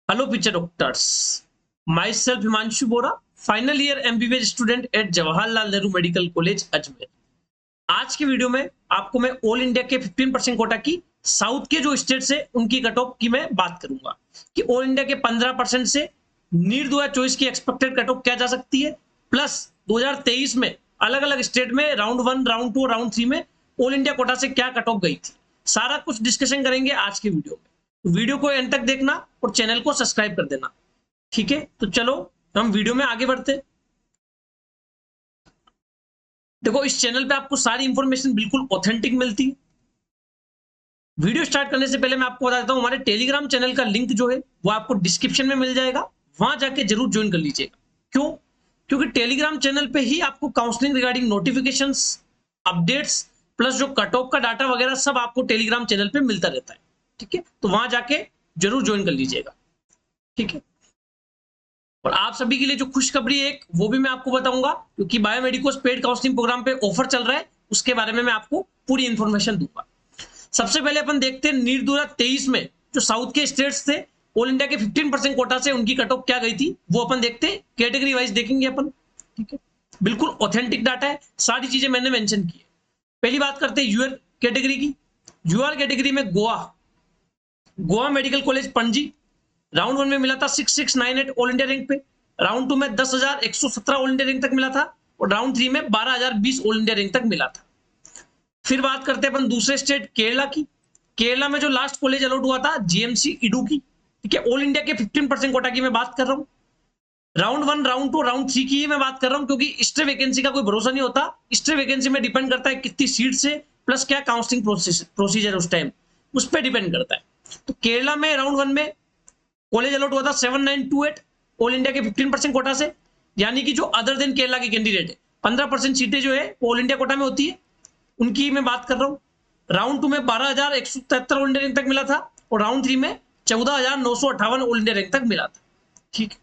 Hello future doctors, my self Himanshu Bora, final year MBBS student at Jawaharlal Nehru medical college Ajmer. आज की video में आपको मैं ऑल इंडिया के 15% कोटा की साउथ के जो स्टेट्स है उनकी कट ऑफ की मैं बात करूंगा कि ऑल इंडिया के 15% से नीट 2024 की एक्सपेक्टेड कट ऑफ क्या जा सकती है, प्लस 2023 में अलग अलग स्टेट में राउंड 1, राउंड 2, राउंड 3 में ऑल इंडिया कोटा से क्या कट ऑफ गई थी। सारा कुछ डिस्कशन करेंगे आज की वीडियो में। वीडियो को एंड तक देखना और चैनल को सब्सक्राइब कर देना, ठीक है। तो चलो हम वीडियो में आगे बढ़ते। देखो, इस चैनल पे आपको सारी इंफॉर्मेशन बिल्कुल ऑथेंटिक मिलती है। वीडियो स्टार्ट करने से पहले मैं आपको बता देता हूं, हमारे टेलीग्राम चैनल का लिंक जो है वो आपको डिस्क्रिप्शन में मिल जाएगा, वहां जाके जरूर ज्वाइन कर लीजिएगा। क्यों? क्योंकि टेलीग्राम चैनल पे ही आपको counselling regarding notifications, updates, plus जो कट ऑफ का डाटा वगैरह सब आपको टेलीग्राम चैनल पे मिलता रहता है, ठीक है। तो वहां जाके जरूर ज्वाइन कर लीजिएगा, ठीक है। और आप सभी के लिए जो खुशखबरी है एक, वो भी मैं आपको बताऊंगा, क्योंकि बायोमेडिकोस पेड काउंसलिंग प्रोग्राम पे ऑफर चल रहा है, उसके बारे में मैं आपको पूरी इंफॉर्मेशन दूंगा। सबसे पहले अपन देखते हैं नीट 2023 में जो साउथ के स्टेट्स थे, ऑल इंडिया के 15% कोटा से उनकी कट ऑफ क्या गई थी, वो अपन देखते हैं। कैटेगरी वाइज देखेंगे अपन, ठीक है। बिल्कुल ऑथेंटिक डाटा है, सारी चीजें मैंने मेंशन की है। पहली बात करते हैं यूआर कैटेगरी की। यूआर कैटेगरी में Goa medical college Panaji round 1 में मिला था 6698 ऑल इंडिया रैंक पे, राउंड 2 में 10,117 ऑल इंडिया रैंक तक मिला था, और राउंड 3 में 12,020 ऑल इंडिया रैंक तक मिला था। फिर बात करते हैं अपन दूसरे स्टेट केरला की। केरला में जो लास्ट कॉलेज अलॉट हुआ था जीएमसी इडुकी, ठीक है। ऑल इंडिया के 15% कोटा की मैं बात कर रहा हूँ। राउंड 1, राउंड 2, राउंड 3 की ही मैं बात कर रहा हूँ, क्योंकि स्टे वैकेंसी का कोई भरोसा नहीं होता। स्टे वैकेंसी में डिपेंड करता है कितनी सीट से, प्लस क्या काउंसलिंग प्रोसीजर उस टाइम, उस पर डिपेंड करता है। तो केरला में राउंड 1 में कॉलेज अलॉट हुआ था 7928 ऑल इंडिया के 15% कोटा से, यानी कि जो अदर देन केरला के कैंडिडेट है 15% सीटें जो है ऑल इंडिया कोटा में होती है, उनकी मैं बात कर रहा हूँ। राउंड 2 में 12,173 ऑल इंडिया रैंक तक मिला था, और राउंड 3 में 14,958 ऑल इंडिया रैंक तक मिला था, ठीक।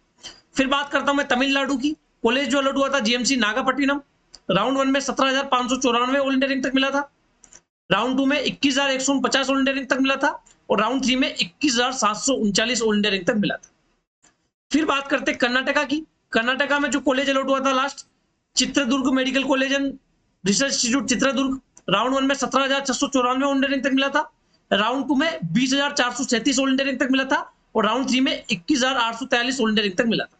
फिर बात करता हूं मैं तमिलनाडु की। कॉलेज जो अलॉट हुआ था जीएमसी नागापट्टिनम, राउंड 1 में 17,594 ऑल इंडिया रैंक तक मिला था, राउंड 2 में 21,150 ऑल इंडिया रैंक तक मिला था, और राउंड 3 में 21,739 ऑल इंडिया रैंक तक मिला था। फिर बात करते हैं कर्नाटका की। कर्नाटका में जो कॉलेज अलॉट हुआ था last, Chitradurga medical college and research institute Chitradurga, round 1 में 17,694 ऑल इंडिया रैंक तक मिला था, राउंड 2 में 20,437 ऑल इंडिया रैंक तक मिला था, और राउंड 3 में 21,843 ऑल इंडिया रैंक तक मिला था।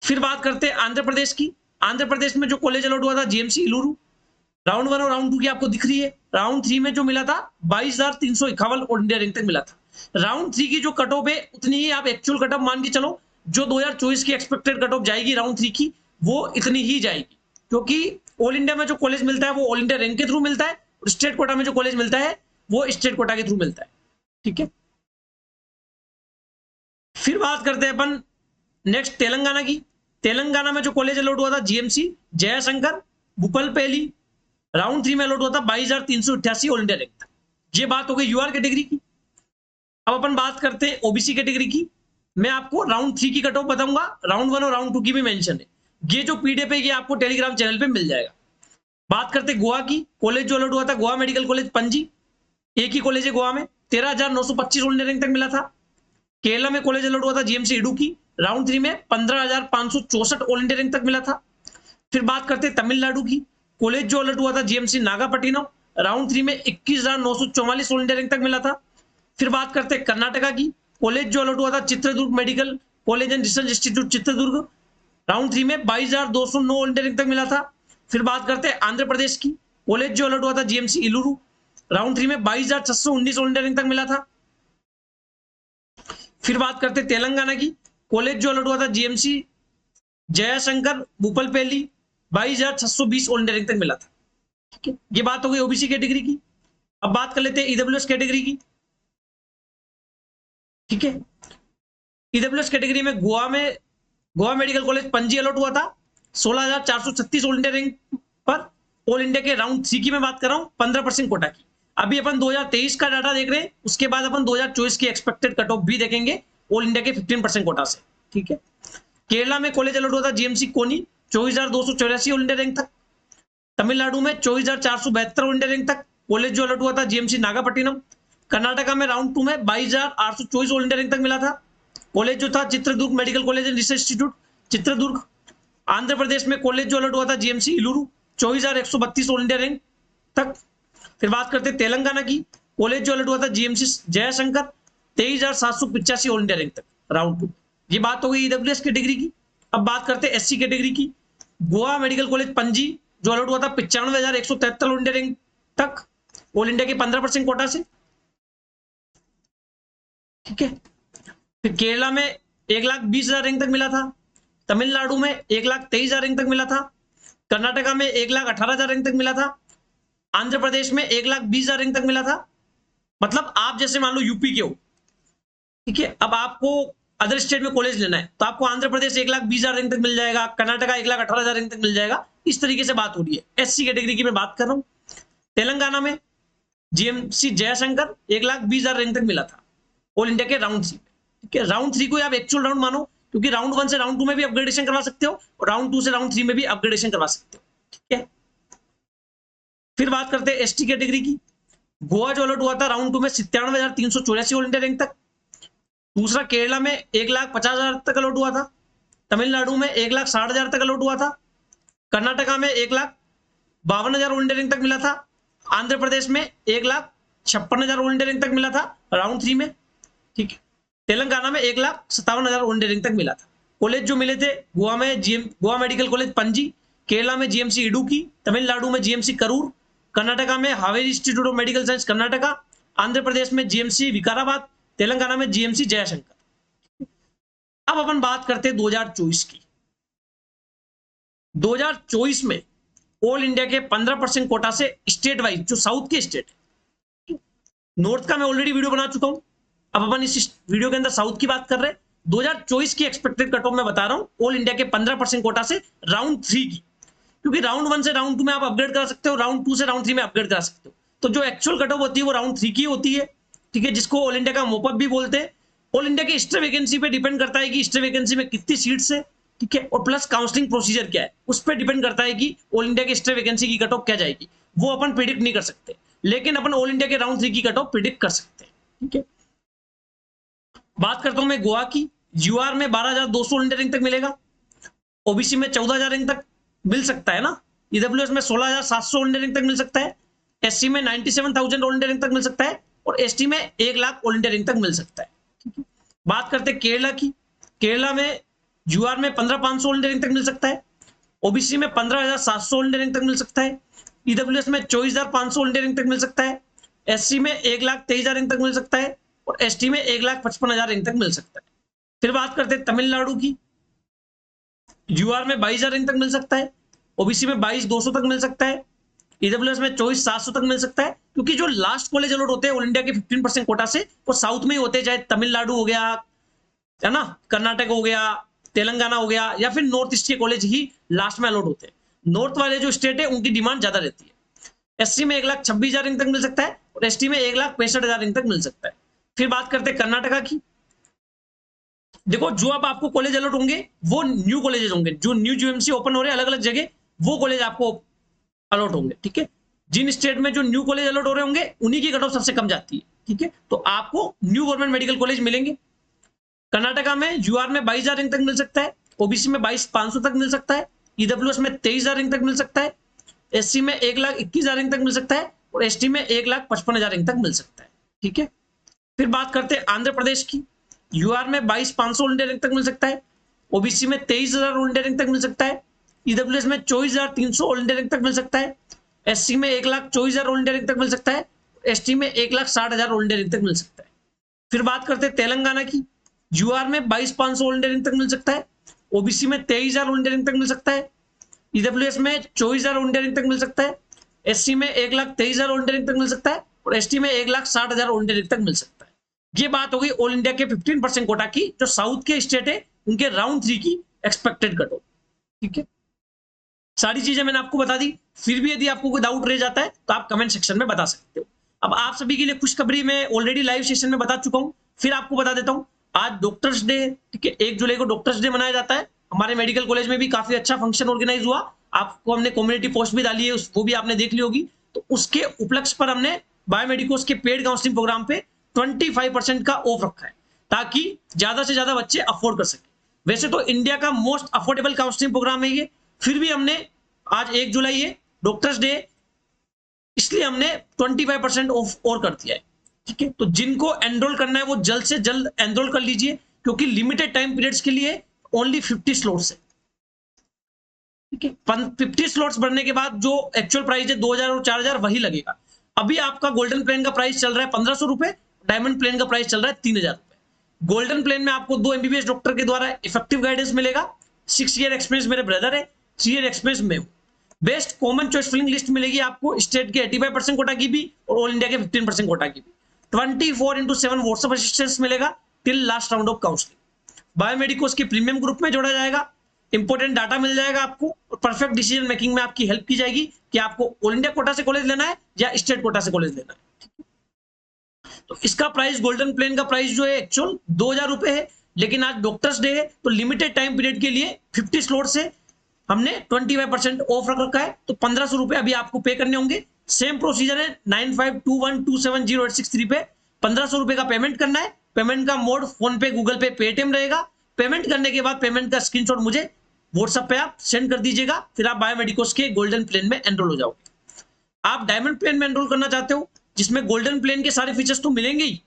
फिर बात करते हैं आंध्र प्रदेश की। आंध्र प्रदेश में जो कॉलेज अलॉट हुआ था जीएमसी इलूरू, राउंड 1 और राउंड 2 की आपको दिख रही है। राउंड 3 में जो मिला था 22,351 ऑल इंडिया रैंक तक मिला था। राउंड 3 की जो कट ऑफ है उतनी ही आप एक्चुअल कट ऑफ मान के चलो, जो 2024 की एक्सपेक्टेड कट ऑफ जाएगी राउंड 3 की, वो इतनी ही जाएगी, क्योंकि ऑल इंडिया में जो कॉलेज मिलता है वो ऑल इंडिया रैंक के थ्रू मिलता है, और स्टेट कोटा में जो कॉलेज मिलता है वो स्टेट कोटा के थ्रू मिलता है, ठीक है। फिर बात करते हैं अपन नेक्स्ट तेलंगाना की। तेलंगाना में जो कॉलेज अलॉट हुआ था जीएमसी जयशंकर भूपलपल्ली, राउंड 3 में अलॉट हुआ था 22,388 ऑल इंडिया रैंक तक। ये बात हो गई यूआर कैटेगरी की। अब अपन बात करते हैं ओबीसी कैटेगरी की। मैं आपको राउंड 3 की कट ऑफ बताऊंगा, राउंड 1 और राउंड 2 की भी मेंशन है। ये जो पीडीएफ है ये आपको टेलीग्राम चैनल पे मिल जाएगा। बात करते हैं गोवा की। कॉलेज जो अलॉट हुआ था गोवा मेडिकल कॉलेज पणजी, एक ही कॉलेज है गोवा में, 13,925 ऑल इंडिया रैंक तक मिला था। केरला में कॉलेज अलॉट हुआ था जीएमसी इडुकी, राउंड 3 में 15,564 ऑल इंडिया रैंक तक मिला था। फिर बात करते हैं तमिलनाडु की। कॉलेज जो अलॉट हुआ था जीएमसी नागापट्टिनम, राउंड 3 में 21,944 ऑल इंडिया रैंक तक मिला था। फिर बात करते हैं कर्नाटका की। कॉलेज जो अलॉट हुआ था Chitradurga medical college and research institute Chitradurga, round 3 में 22,209 ऑल इंडिया रैंक तक मिला था। फिर बात करते हैं आंध्र प्रदेश की। कॉलेज जो अलॉट हुआ था जीएमसी इलूरू, राउंड 3 में 22,619 ऑल इंडिया रैंक तक मिला था। फिर बात करते हैं तेलंगाना की। कॉलेज जो अलॉट हुआ था GMC Jaishankar Bhupalpally, 22,620 all India rank तक मिला था, ठीक है। ये बात हो गई ओबीसी कैटेगरी की। अब बात कर लेते हैं ईडब्ल्यूएस कैटेगरी की, ठीक है। ईडब्ल्यूएस कैटेगरी में Goa medical college Panaji allot हुआ था 16,436 ऑल इंडिया रैंक पर। ऑल इंडिया के राउंड 3 की मैं बात कर रहा हूँ, 15% कोटा की। अभी अपन 2023 का डाटा देख रहे हैं, उसके बाद अपन 2024 की एक्सपेक्टेड कट ऑफ भी देखेंगे ऑल इंडिया के 15% कोटा से, ठीक है। केरला में कॉलेज अलॉट हुआ था जीएमसी कोनी, 24,284 ऑल इंडिया रैंक तक। तमिलनाडु में 24,472 ऑल इंडिया रैंक तक कॉलेज जो अलॉट हुआ था जीएमसी नागापट्टिनम। कर्नाटका में राउंड 2 में 22,824 ऑल इंडिया रैंक तक मिला था। कॉलेज जो था Chitradurga medical college and research institute Chitradurga. Andhra Pradesh में कॉलेज जो अलर्ट हुआ था GMC Eluru 24,132 all India rank तक। फिर बात करते हैं तेलंगाना की, कॉलेज जो अलर्ट हुआ था GMC Jaishankar 23,785 all India rank तक राउंड 2। ये बात हो गई ईडब्ल्यूएस कैटेगरी की। अब बात करते हैं एससी कैटेगरी की, गोवा मेडिकल कॉलेज पणजी जो अलर्ट हुआ था 95,173 ऑल इंडिया रैंक तक ऑल इंडिया के 15% कोटा से, ठीक है। फिर केरला में 1,20,000 रैंक तक मिला था, तमिलनाडु में 1,23,000 रैंक तक मिला था, कर्नाटका में 1,18,000 रैंक तक मिला था, आंध्र प्रदेश में 1,20,000 रैंक तक मिला था। मतलब आप जैसे मान लो यूपी के हो, ठीक है, अब आपको अदर स्टेट में कॉलेज लेना है तो आपको आंध्र प्रदेश 1,20,000 रैंक तक मिल जाएगा, कर्नाटका 1,18,000 रैंक तक मिल जाएगा। इस तरीके से बात हो रही है। एससी कैटेगरी की मैं बात कर रहा हूं, तेलंगाना में जीएमसी जयशंकर 1,20,000 रैंक तक मिला था ऑल इंडिया के राउंड 3 में, ठीक है। राउंड 3 को आप एक्चुअल राउंड मानो, क्योंकि राउंड 1 से राउंड 2 में भी अपग्रेडेशन करवा सकते हो और राउंड 2 से राउंड 3 में भी अपग्रेडेशन करवा सकते हो, ठीक है। फिर बात करते हैं एसटी कैटेगरी की, गोवा जो अलर्ट हुआ था राउंड 2 में 97,384 ऑल इंडिया रैंक तक। दूसरा केरला में 1,50,000 तक अलर्ट हुआ था, तमिलनाडु में 1,60,000 तक अलर्ट हुआ था, कर्नाटका में 1,52,000 ऑल इंडिया रैंक तक मिला था, आंध्र प्रदेश में 1,56,000 ऑल इंडिया रैंक तक मिला था राउंड 3 में, ठीक है। तेलंगाना में 1,57,000 ऑल इंडिया रैंक तक मिला था। कॉलेज जो मिले थे गोवा में गोवा मेडिकल कॉलेज पणजी, केरला में जीएमसी इडुकी, तमिलनाडु में जीएमसी करूर, कर्नाटका में Haveri institute of medical science Karnataka, Andhra Pradesh में जीएमसी विकाराबाद, तेलंगाना में जीएमसी जयशंकर। अब अपन बात करते हैं 2024 की। 2024 में ऑल इंडिया के 15% कोटा से स्टेट वाइज जो साउथ के स्टेट है, नॉर्थ का मैं ऑलरेडी वीडियो बना चुका हूं, अब अपन इस वीडियो के अंदर साउथ की बात कर रहे हैं। 2024 की एक्सपेक्टेड कट ऑफ मैं बता रहा हूं ऑल इंडिया के 15% कोटा से राउंड 3 की, क्योंकि राउंड 1 से राउंड 2 में आप अपग्रेड कर सकते हो, राउंड 2 से राउंड 3 में अपग्रेड कर सकते हो। तो जो एक्चुअल कट ऑफ होती है वो राउंड 3 की होती है, ठीक है, जिसको ऑल इंडिया का मोपअप भी बोलते हैं। ऑल इंडिया के स्टे वैकेंसी पे डिपेंड करता है कि स्टे वैकेंसी में कितनी सीट्स है, ठीक है, और प्लस काउंसलिंग प्रोसीजर क्या है, उस पर डिपेंड करता है कि ऑल इंडिया के स्टे वैकेंसी की कट ऑफ क्या जाएगी। वो अपन प्रिडिक्ट नहीं कर सकते, लेकिन अपन ऑल इंडिया के राउंड 3 की कट ऑफ प्रिडिक्ट कर सकते हैं, ठीक है। बात करता हूं मैं गोवा की, यूआर में 12,200 ऑल इंडिया रैंक तक मिलेगा, ओबीसी में 14,000 रैंक तक मिल सकता है ना, ईडब्ल्यूएस में 16,700 ऑल इंडिया रैंक तक मिल सकता है, एससी में 97,000 ऑल इंडिया रैंक तक मिल सकता है और एसटी में 1 लाख ऑल इंडिया रैंक तक मिल सकता है, ठीक है। बात करते हैं केरला की, केरला में यूआर में 15,500 ऑल इंडिया रैंक तक मिल सकता है, ओबीसी में 15,700 ऑल इंडिया रैंक तक मिल सकता है, ईडब्ल्यूएस में 24,500 ऑल इंडिया रैंक तक मिल सकता है, एससी में 1,23,000 रैंक तक मिल सकता है और एसटी में 1,55,000 रैंक तक मिल सकता है। फिर बात करते हैं तमिलनाडु की, यूआर में 22,000 रैंक तक मिल सकता है, ओबीसी में 22,200 तक मिल सकता है, ईडब्ल्यूएस में 24,700 तक मिल सकता है, क्योंकि जो लास्ट कॉलेज अलॉट होते हैं ऑल इंडिया के 15% कोटा से वो साउथ में ही होते हैं, चाहे तमिलनाडु हो गया है ना, कर्नाटक हो गया, तेलंगाना हो गया, या फिर नॉर्थ ईस्ट के कॉलेज ही लास्ट में अलॉट होते हैं। नॉर्थ वाले जो स्टेट है उनकी डिमांड ज्यादा रहती है। एससी में 1,26,000 रैंक तक मिल सकता है और एसटी में 1,65,000 रैंक तक मिल सकता है। फिर बात करते हैं कर्नाटका की, देखो जो अब आपको कॉलेज अलॉट होंगे वो न्यू कॉलेजेस होंगे, जो न्यू जीएमसी ओपन हो रहे हैं अलग अलग जगह, वो कॉलेज आपको अलॉट होंगे, ठीक है। जिन स्टेट में जो न्यू कॉलेज अलॉट हो रहे होंगे उन्हीं की कट ऑफ सबसे कम जाती है, ठीक है, तो आपको न्यू गवर्नमेंट मेडिकल कॉलेज मिलेंगे। कर्नाटका में यूआर में 22,000 रैंक तक मिल सकता है, ओबीसी में 22,500 तक मिल सकता है, ईडब्ल्यूएस में 23,000 रैंक तक मिल सकता है, एससी में 1,21,000 रैंक तक मिल सकता है और एसटी में 1,55,000 रैंक तक मिल सकता है, ठीक है। फिर बात करते हैं आंध्र प्रदेश की, यूआर में 22,500 ऑल इंडिया रैंक तक मिल सकता है, ओबीसी में 23,000 ऑल इंडिया रैंक तक मिल सकता है, ईडब्ल्यूएस में 24,300 ऑल इंडिया रैंक तक मिल सकता है, एससी में 1,24,000 ऑल इंडिया रैंक तक मिल सकता है, एसटी में 1,60,000 ऑल इंडिया रैंक तक मिल सकता है। फिर बात करते हैं तेलंगाना की, यूआर में 22,500 ऑल इंडिया रैंक तक मिल सकता है, ओबीसी में 23,000 ऑल इंडिया रैंक तक मिल सकता है, ईडब्ल्यूएस में 24,000 ऑल इंडिया रैंक तक मिल सकता है, एससी में 1,23,000 ऑल इंडिया रैंक तक मिल सकता है और एसटी में 1,60,000 ऑल इंडिया रैंक तक मिल सकता है। ये बात हो गई ऑल इंडिया के 15% कोटा की, जो साउथ के स्टेट है उनके राउंड 3 की एक्सपेक्टेड कट ऑफ, ठीक है। सारी चीजें मैंने आपको बता दी। फिर भी यदि आपको कोई डाउट रह जाता है तो आप कमेंट सेक्शन में बता सकते हो। अब आप सभी के लिए खुशखबरी मैं ऑलरेडी लाइव सेशन में बता चुका हूं, फिर आपको बता देता हूं। आज डॉक्टर्स डे, ठीक है, 1 जुलाई को डॉक्टर्स डे मनाया जाता है। हमारे मेडिकल कॉलेज में भी काफी अच्छा फंक्शन ऑर्गेनाइज हुआ, आपको हमने कम्युनिटी पोस्ट भी डाली है, वो भी आपने देख ली होगी। तो उसके उपलक्ष्य पर हमने बायोमेडिकोस के पेड काउंसलिंग प्रोग्राम पे 25% का ऑफ रखा है। ताकि ज्यादा से ज्यादा बच्चे अफोर्ड कर सके। वैसे तो इंडिया का मोस्ट अफोर्डेबल काउंसलिंग प्रोग्राम है ये, फिर भी हमने आज 1 जुलाई है, डॉक्टर्स डे, इसलिए हमने 25% ऑफ और कर दिया है। ठीक है, तो जिनको एनरोल करना है वो जल्द से जल्द एनरोल कर लीजिए, क्योंकि लिमिटेड टाइम पीरियड्स के लिए ओनली 50 स्लॉट्स है। ठीक है, 50 स्लॉट्स भरने के बाद जो एक्चुअल प्राइस है 2000 और 4000 वही लगेगा। अभी आपका गोल्डन प्लेन का प्राइस चल रहा है 1500 रुपए, डायमंड प्लेन का प्राइस चल रहा है 3000 रुपए। गोल्डन प्लेन में आपको 2 MBBS डॉक्टर के द्वारा इफेक्टिव गाइडेंस मिलेगा, 6 ईयर एक्सपीरियंस मेरे ब्रदर है, 3 ईयर एक्सपीरियंस में हूं। Best common choice filling list मिलेगी आपको, स्टेट के 85% कोटा की भी और ऑल इंडिया के 15% कोटा की भी। 24/7 व्हाट्सएप असिस्टेंस मिलेगा till last round of counselling. Biomedicos के प्रीमियम ग्रुप में जोड़ा जाएगा, इंपोर्टेंट डाटा मिल जाएगा आपको, और परफेक्ट डिसीजन मेकिंग में आपकी हेल्प की जाएगी कि आपको ऑल इंडिया कोटा से कॉलेज लेना है या स्टेट कोटा से कॉलेज लेना है। तो इसका प्राइस, गोल्डन प्लेन का प्राइस जो है एक्चुअल 2000 रुपए है, लेकिन आज डॉक्टर्स डे है तो लिमिटेड टाइम पीरियड के लिए 50 स्लॉट से हमने 25% ऑफ रख रखा है, तो 1500 रुपए अभी आपको पे करने होंगे। सेम प्रोसीजर है 9521270863 पे 1500 रुपए का पेमेंट करना है। पेमेंट का मोड फोन पे, गूगल पे, पेटीएम रहेगा। पेमेंट करने के बाद पेमेंट का स्क्रीनशॉट मुझे व्हाट्सएप पे आप सेंड कर दीजिएगा, फिर आप बायोमेडिकोस के गोल्डन प्लेन में एनरोल हो जाओगे। आप डायमंड प्लेन में एनरोल करना चाहते हो, जिसमें गोल्डन प्लेन के सारे फीचर्स तो मिलेंगे ही,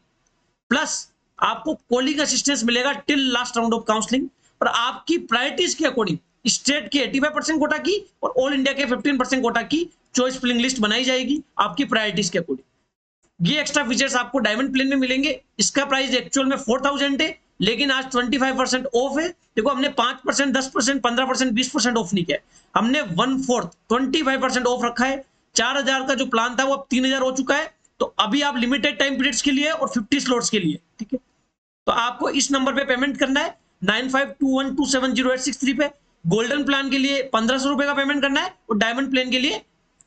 प्लस आपको कॉलिंग असिस्टेंस मिलेगा till last round of counselling, और आपकी प्रायोरिटीज के अकॉर्डिंग स्टेट के 85% कोटा की और ऑल इंडिया के 15% कोटा की चॉइस फिलिंग लिस्ट बनाई जाएगी आपकी प्रायोरिटीज के अकॉर्डिंग। ये एक्स्ट्रा फीचर्स आपको डायमंड प्लेन में मिलेंगे। इसका प्राइस एक्चुअल में 4000 है, लेकिन आज 25% ऑफ है। देखो, हमने 5%, 10%, 15%, 20% ऑफ नहीं किया, हमने 1/4 25% ऑफ रखा है। 4000 का जो प्लान था वो अब 3000 हो चुका है। तो अभी आप लिमिटेड टाइम पीरियड्स के लिए और 50 स्लॉट्स के लिए, ठीक है, तो आपको इस नंबर पे पेमेंट करना है 9521270863 पे। गोल्डन प्लान के लिए 1500 रुपए का पेमेंट करना है और डायमंड प्लान के लिए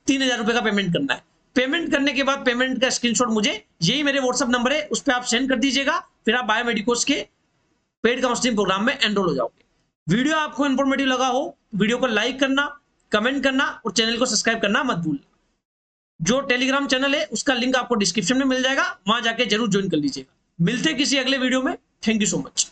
3000 रुपए का पेमेंट करना है। पेमेंट करने के बाद पेमेंट का स्क्रीनशॉट मुझे, यही मेरे व्हाट्सएप नंबर है, उस पर आप सेंड कर दीजिएगा, फिर आप बायोमेडिकोस के पेड काउंसलिंग प्रोग्राम में एनरोल हो जाओगे। वीडियो आपको इंफॉर्मेटिव लगा हो, वीडियो को लाइक करना, कमेंट करना और चैनल को सब्सक्राइब करना मत भूलना। जो टेलीग्राम चैनल है उसका लिंक आपको डिस्क्रिप्शन में मिल जाएगा, वहां जाके जरूर ज्वाइन कर लीजिएगा। मिलते हैं किसी अगले वीडियो में। Thank you so much.